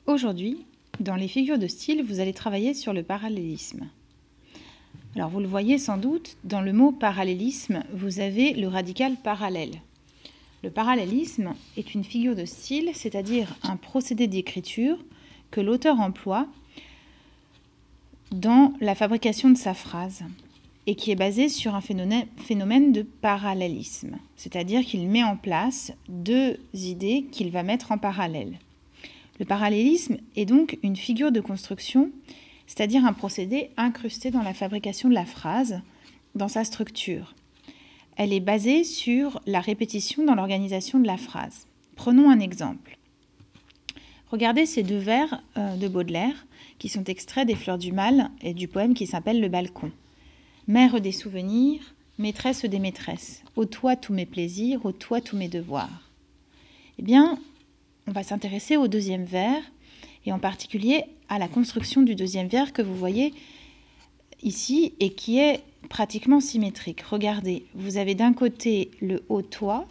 Aujourd'hui, dans les figures de style, vous allez travailler sur le parallélisme. Alors vous le voyez sans doute, dans le mot parallélisme, vous avez le radical parallèle. Le parallélisme est une figure de style, c'est-à-dire un procédé d'écriture que l'auteur emploie dans la fabrication de sa phrase et qui est basé sur un phénomène de parallélisme, c'est-à-dire qu'il met en place deux idées qu'il va mettre en parallèle. Le parallélisme est donc une figure de construction, c'est-à-dire un procédé incrusté dans la fabrication de la phrase, dans sa structure. Elle est basée sur la répétition dans l'organisation de la phrase. Prenons un exemple. Regardez ces deux vers de Baudelaire qui sont extraits des Fleurs du Mal et du poème qui s'appelle Le Balcon. Mère des souvenirs, maîtresse des maîtresses, ô toi tous mes plaisirs, ô toi tous mes devoirs. Eh bien, on va s'intéresser au deuxième vers et en particulier à la construction du deuxième vers que vous voyez ici et qui est pratiquement symétrique. Regardez, vous avez d'un côté le ô toi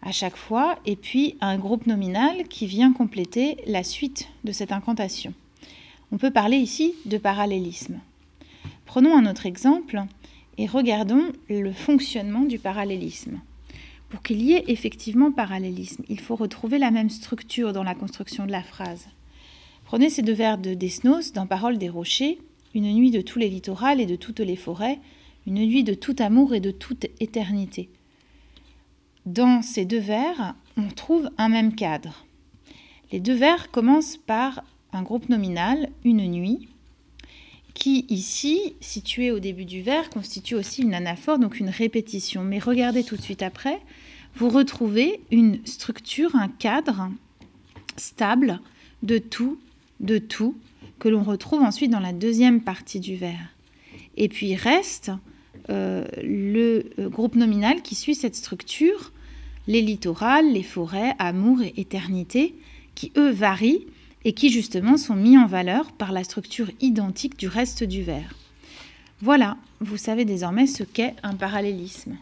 à chaque fois et puis un groupe nominal qui vient compléter la suite de cette incantation. On peut parler ici de parallélisme. Prenons un autre exemple et regardons le fonctionnement du parallélisme. Pour qu'il y ait effectivement parallélisme, il faut retrouver la même structure dans la construction de la phrase. Prenez ces deux vers de Desnos dans Paroles des rochers, une nuit de tous les littorales et de toutes les forêts, une nuit de tout amour et de toute éternité. Dans ces deux vers, on trouve un même cadre. Les deux vers commencent par un groupe nominal, une nuit, qui ici, situé au début du vers, constitue aussi une anaphore, donc une répétition. Mais regardez tout de suite après, vous retrouvez une structure, un cadre stable de tout, que l'on retrouve ensuite dans la deuxième partie du vers. Et puis reste le groupe nominal qui suit cette structure, les littorales, les forêts, amour et éternité, qui eux varient et qui justement sont mis en valeur par la structure identique du reste du vers. Voilà, vous savez désormais ce qu'est un parallélisme.